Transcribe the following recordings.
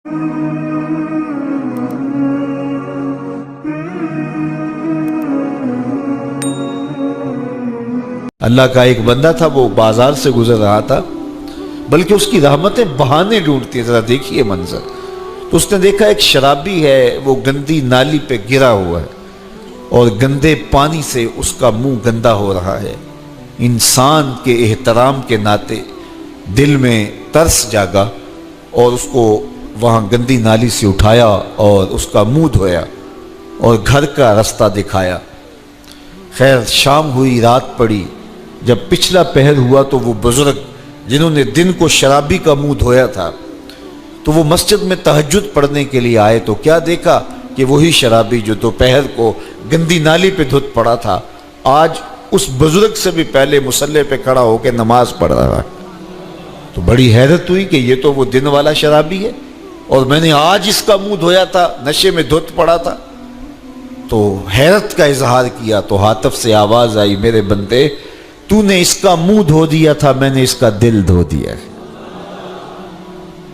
اللہ کا ایک بندہ تھا، وہ بازار سے گزر رہا تھا، بلکہ اس کی رحمتیں بہانے ڈھونڈتی ہیں۔ ذرا دیکھیے منظر۔ تو اس نے دیکھا ایک شرابی ہے، وہ گندی نالی پہ گرا ہوا ہے اور گندے پانی سے اس کا منہ گندا ہو رہا ہے۔ انسان کے احترام کے ناطے دل میں ترس جاگا اور اس کو وہاں گندی نالی سے اٹھایا اور اس کا منہ دھویا اور گھر کا رستہ دکھایا۔ خیر شام ہوئی، رات پڑی، جب پچھلا پہر ہوا تو وہ بزرگ جنہوں نے دن کو شرابی کا منہ دھویا تھا تو وہ مسجد میں تہجد پڑھنے کے لیے آئے، تو کیا دیکھا کہ وہی شرابی جو دوپہر کو گندی نالی پہ دھت پڑا تھا آج اس بزرگ سے بھی پہلے مصلی پہ کھڑا ہو کے نماز پڑھ رہا ہے۔ تو بڑی حیرت ہوئی کہ یہ تو وہ دن والا شرابی ہے اور میں نے آج اس کا منہ دھویا تھا، نشے میں دھت پڑا تھا۔ تو حیرت کا اظہار کیا تو ہاتف سے آواز آئی، میرے بندے تو نے اس کا منہ دھو دیا تھا، میں نے اس کا دل دھو دیا ہے۔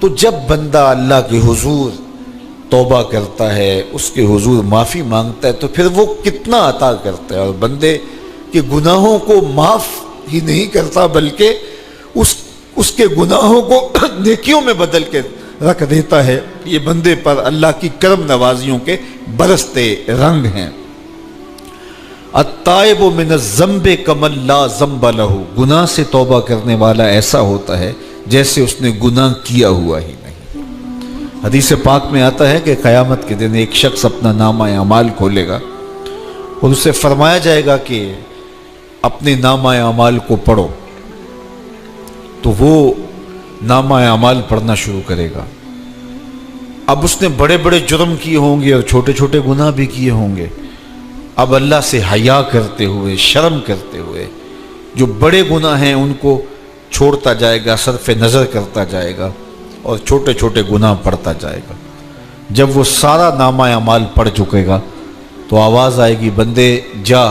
تو جب بندہ اللہ کے حضور توبہ کرتا ہے، اس کے حضور معافی مانگتا ہے، تو پھر وہ کتنا عطا کرتا ہے، اور بندے کے گناہوں کو معاف ہی نہیں کرتا بلکہ اس کے گناہوں کو نیکیوں میں بدل کے رکھ دیتا ہے۔ یہ بندے پر اللہ کی کرم نوازیوں کے برستے رنگ ہیں۔ التائب من الذنب کمن لا ذنب لہ، گناہ سے توبہ کرنے والا ایسا ہوتا ہے جیسے اس نے گناہ کیا ہوا ہی نہیں۔ حدیث پاک میں آتا ہے کہ قیامت کے دن ایک شخص اپنا نامہ اعمال کھولے گا اور اسے فرمایا جائے گا کہ اپنے نامہ اعمال کو پڑھو، تو وہ نامہ اعمال پڑھنا شروع کرے گا۔ اب اس نے بڑے بڑے جرم کیے ہوں گے اور چھوٹے چھوٹے گناہ بھی کیے ہوں گے۔ اب اللہ سے حیا کرتے ہوئے، شرم کرتے ہوئے جو بڑے گناہ ہیں ان کو چھوڑتا جائے گا، صرف نظر کرتا جائے گا اور چھوٹے چھوٹے گناہ پڑھتا جائے گا۔ جب وہ سارا نامہ اعمال پڑھ چکے گا تو آواز آئے گی، بندے جا،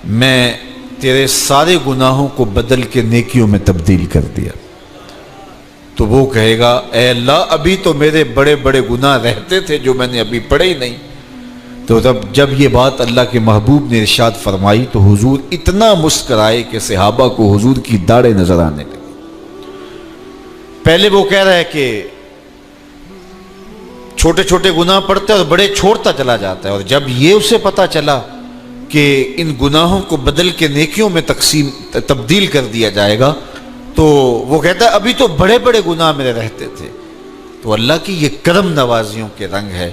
میں تیرے سارے گناہوں کو بدل کے نیکیوں میں تبدیل کر دیا۔ تو وہ کہے گا، اے اللہ ابھی تو میرے بڑے بڑے گناہ رہتے تھے جو میں نے ابھی پڑھے ہی نہیں۔ تو جب یہ بات اللہ کے محبوب نے ارشاد فرمائی تو حضور اتنا مسکرائے کہ صحابہ کو حضور کی داڑھیں نظر آنے لگی۔ پہلے وہ کہہ رہا ہے کہ چھوٹے چھوٹے گناہ پڑھتے اور بڑے چھوڑتا چلا جاتا ہے، اور جب یہ اسے پتا چلا کہ ان گناہوں کو بدل کے نیکیوں میں تبدیل کر دیا جائے گا تو وہ کہتا ہے ابھی تو بڑے بڑے گناہ میرے رہتے تھے۔ تو اللہ کی یہ کرم نوازیوں کے رنگ ہے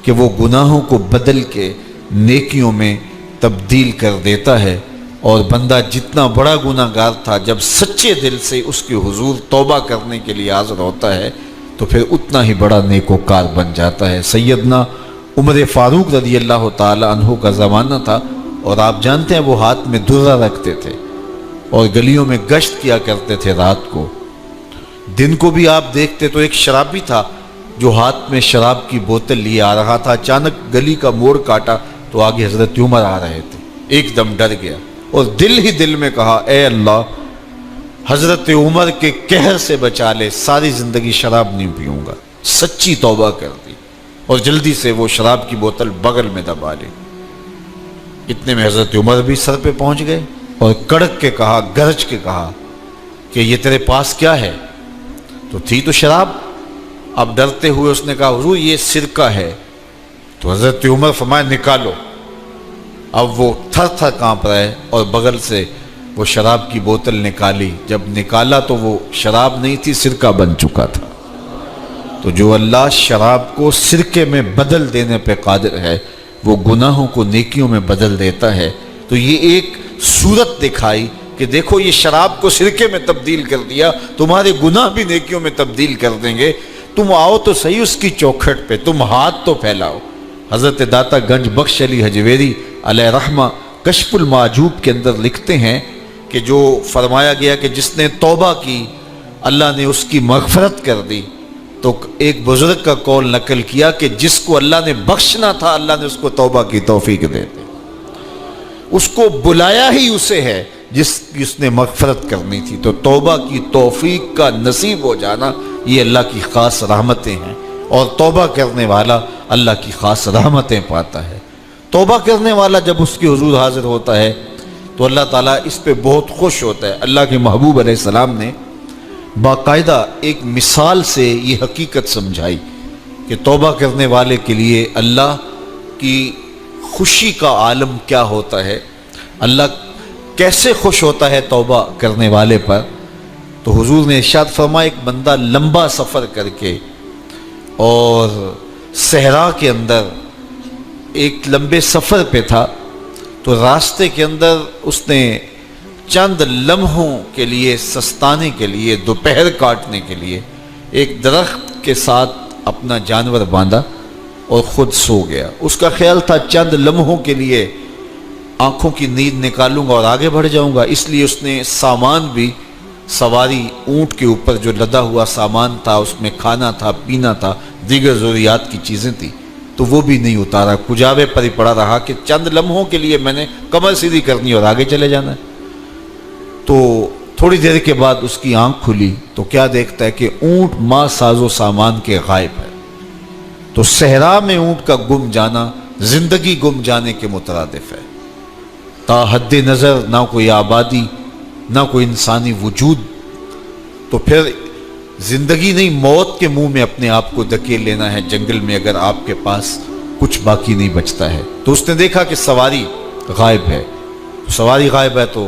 کہ وہ گناہوں کو بدل کے نیکیوں میں تبدیل کر دیتا ہے، اور بندہ جتنا بڑا گناہ گار تھا جب سچے دل سے اس کے حضور توبہ کرنے کے لیے حاضر ہوتا ہے تو پھر اتنا ہی بڑا نیکوکار بن جاتا ہے۔ سیدنا عمر فاروق رضی اللہ تعالی عنہ کا زمانہ تھا، اور آپ جانتے ہیں وہ ہاتھ میں درہ رکھتے تھے اور گلیوں میں گشت کیا کرتے تھے رات کو۔ دن کو بھی آپ دیکھتے تو ایک شرابی تھا جو ہاتھ میں شراب کی بوتل لیے آ رہا تھا، اچانک گلی کا موڑ کاٹا تو آگے حضرت عمر آ رہے تھے، ایک دم ڈر گیا اور دل ہی دل میں کہا، اے اللہ حضرت عمر کے قہر سے بچا لے، ساری زندگی شراب نہیں پیوں گا۔ سچی توبہ کر دی اور جلدی سے وہ شراب کی بوتل بغل میں دبا لی۔ اتنے میں حضرت عمر بھی سر پہ پہنچ گئے اور کڑک کے کہا، گرج کے کہا کہ یہ تیرے پاس کیا ہے؟ تو تھی تو شراب۔ اب ڈرتے ہوئے اس نے کہا، حضور یہ سرکہ ہے۔ تو حضرت عمر فرمایا، نکالو۔ اب وہ تھر تھر کانپ رہے اور بغل سے وہ شراب کی بوتل نکالی۔ جب نکالا تو وہ شراب نہیں تھی، سرکہ بن چکا تھا۔ تو جو اللہ شراب کو سرکے میں بدل دینے پہ قادر ہے، وہ گناہوں کو نیکیوں میں بدل دیتا ہے۔ تو یہ ایک صورت دکھائی کہ دیکھو یہ شراب کو سرکے میں تبدیل کر دیا، تمہارے گناہ بھی نیکیوں میں تبدیل کر دیں گے۔ تم آؤ تو صحیح اس کی چوکھٹ پہ، تم ہاتھ تو پھیلاؤ۔ حضرت داتا گنج بخش علی حجویری علیہ رحمہ کشف المعجوب کے اندر لکھتے ہیں کہ جو فرمایا گیا کہ جس نے توبہ کی اللہ نے اس کی مغفرت کر دی، تو ایک بزرگ کا قول نقل کیا کہ جس کو اللہ نے بخشنا تھا اللہ نے اس کو توبہ کی توفیق دے دی۔ اس کو بلایا ہی اسے ہے جس نے مغفرت کرنی تھی۔ تو توبہ کی توفیق کا نصیب ہو جانا یہ اللہ کی خاص رحمتیں ہیں، اور توبہ کرنے والا اللہ کی خاص رحمتیں پاتا ہے۔ توبہ کرنے والا جب اس کے حضور حاضر ہوتا ہے تو اللہ تعالیٰ اس پہ بہت خوش ہوتا ہے۔ اللہ کے محبوب علیہ السلام نے باقاعدہ ایک مثال سے یہ حقیقت سمجھائی کہ توبہ کرنے والے کے لیے اللہ کی خوشی کا عالم کیا ہوتا ہے، اللہ کیسے خوش ہوتا ہے توبہ کرنے والے پر۔ تو حضور نے ارشاد فرمایا ایک بندہ لمبا سفر کر کے اور صحرا کے اندر ایک لمبے سفر پہ تھا، تو راستے کے اندر اس نے چند لمحوں کے لیے سستانے کے لیے، دوپہر کاٹنے کے لیے ایک درخت کے ساتھ اپنا جانور باندھا اور خود سو گیا۔ اس کا خیال تھا چند لمحوں کے لیے آنکھوں کی نیند نکالوں گا اور آگے بڑھ جاؤں گا، اس لیے اس نے سامان بھی سواری اونٹ کے اوپر جو لدا ہوا سامان تھا، اس میں کھانا تھا، پینا تھا، دیگر ضروریات کی چیزیں تھیں، تو وہ بھی نہیں اتارا، کجاوے پر ہی پڑا رہا کہ چند لمحوں کے لیے میں نے کمر سیدھی کرنی اور آگے چلے جانا ہے۔ تو تھوڑی دیر کے بعد اس کی آنکھ کھلی تو کیا دیکھتا ہے کہ اونٹ ماں ساز و سامان کے غائب ہے۔ تو صحرا میں اونٹ کا گم جانا زندگی گم جانے کے مترادف ہے۔ تا حد نظر نہ کوئی آبادی، نہ کوئی انسانی وجود، تو پھر زندگی نہیں موت کے منہ میں اپنے آپ کو دھکیل لینا ہے جنگل میں، اگر آپ کے پاس کچھ باقی نہیں بچتا ہے۔ تو اس نے دیکھا کہ سواری غائب ہے، سواری غائب ہے تو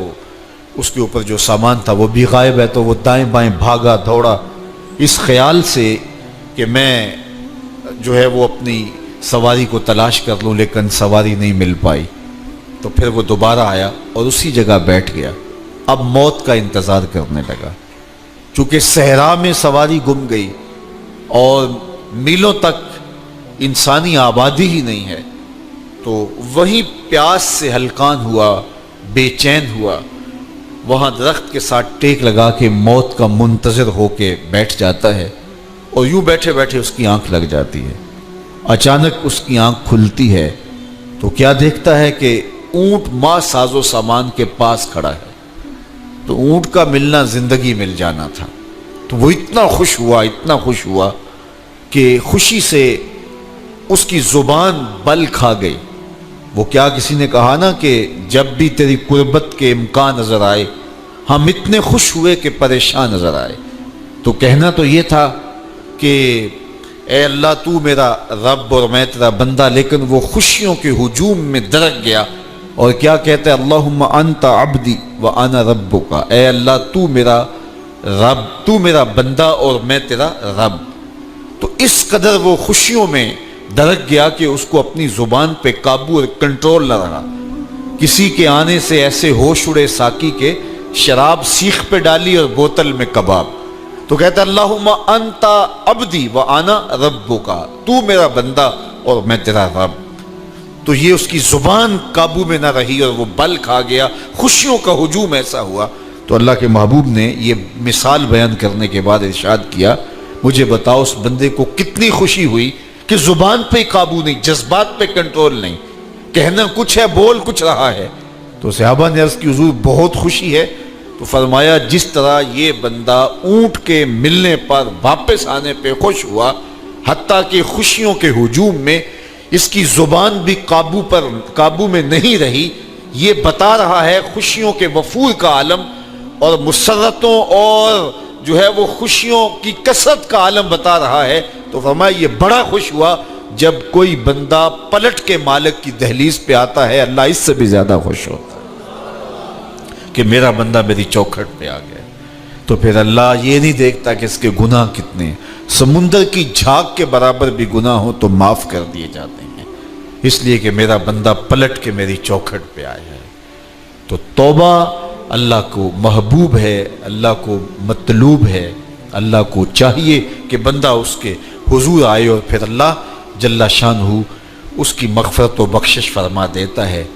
اس کے اوپر جو سامان تھا وہ بھی غائب ہے، تو وہ دائیں بائیں بھاگا دوڑا اس خیال سے کہ میں جو ہے وہ اپنی سواری کو تلاش کر لوں، لیکن سواری نہیں مل پائی۔ تو پھر وہ دوبارہ آیا اور اسی جگہ بیٹھ گیا، اب موت کا انتظار کرنے لگا۔ چونکہ صحرا میں سواری گم گئی اور میلوں تک انسانی آبادی ہی نہیں ہے، تو وہیں پیاس سے ہلکان ہوا، بے چین ہوا، وہاں درخت کے ساتھ ٹیک لگا کے موت کا منتظر ہو کے بیٹھ جاتا ہے، اور یوں بیٹھے بیٹھے اس کی آنکھ لگ جاتی ہے۔ اچانک اس کی آنکھ کھلتی ہے تو کیا دیکھتا ہے کہ اونٹ ماں ساز و سامان کے پاس کھڑا ہے۔ تو اونٹ کا ملنا زندگی مل جانا تھا، تو وہ اتنا خوش ہوا کہ خوشی سے اس کی زبان بل کھا گئی۔ وہ کیا کسی نے کہا نا کہ جب بھی تیری قربت کے امکان نظر آئے ہم اتنے خوش ہوئے کہ پریشان نظر آئے۔ تو کہنا تو یہ تھا کہ اے اللہ تو میرا رب اور میں تیرا بندہ، لیکن وہ خوشیوں کے ہجوم میں درک گیا اور کیا کہتے ہیں اللہم انت عبدی وانا ربک، اے اللہ تو میرا رب، تو میرا بندہ اور میں تیرا رب۔ تو اس قدر وہ خوشیوں میں درک گیا کہ اس کو اپنی زبان پہ قابو اور کنٹرول نہ رہا۔ کسی کے آنے سے ایسے ہوش اڑے ساقی کے، شراب سیخ پہ ڈالی اور بوتل میں کباب۔ تو کہتا اللہم انت عبدی وانا ربک، تو میرا بندہ اور میں تیرا رب۔ تو یہ اس کی زبان قابو میں نہ رہی اور وہ بل کھا گیا، خوشیوں کا ہجوم ایسا ہوا۔ تو اللہ کے محبوب نے یہ مثال بیان کرنے کے بعد ارشاد کیا مجھے بتاؤ اس بندے کو کتنی خوشی ہوئی کہ زبان پہ قابو نہیں، جذبات پہ کنٹرول نہیں، کہنا کچھ ہے بول کچھ رہا ہے۔ تو صحابہ نے عرض کی حضور بہت خوشی ہے۔ تو فرمایا جس طرح یہ بندہ اونٹ کے ملنے پر واپس آنے پہ خوش ہوا، حتیٰ کہ خوشیوں کے ہجوم میں اس کی زبان بھی قابو میں نہیں رہی، یہ بتا رہا ہے خوشیوں کے وفور کا عالم اور مسرتوں اور جو ہے وہ خوشیوں کی کثرت کا عالم بتا رہا ہے۔ تو فرمایا یہ بڑا خوش ہوا جب کوئی بندہ پلٹ کے مالک کی دہلیز پہ آتا ہے، اللہ اس سے بھی زیادہ خوش ہوتا ہے کہ میرا بندہ میری چوکھٹ پہ آ گیا۔ تو پھر اللہ یہ نہیں دیکھتا کہ اس کے گناہ کتنے ہیں، سمندر کی جھاگ کے برابر بھی گناہ ہو تو معاف کر دیے جاتے ہیں، اس لیے کہ میرا بندہ پلٹ کے میری چوکھٹ پہ آیا ہے۔ تو توبہ اللہ کو محبوب ہے، اللہ کو مطلوب ہے، اللہ کو چاہیے کہ بندہ اس کے حضور آئے اور پھر اللہ جل شانہ اس کی مغفرت و بخشش فرما دیتا ہے۔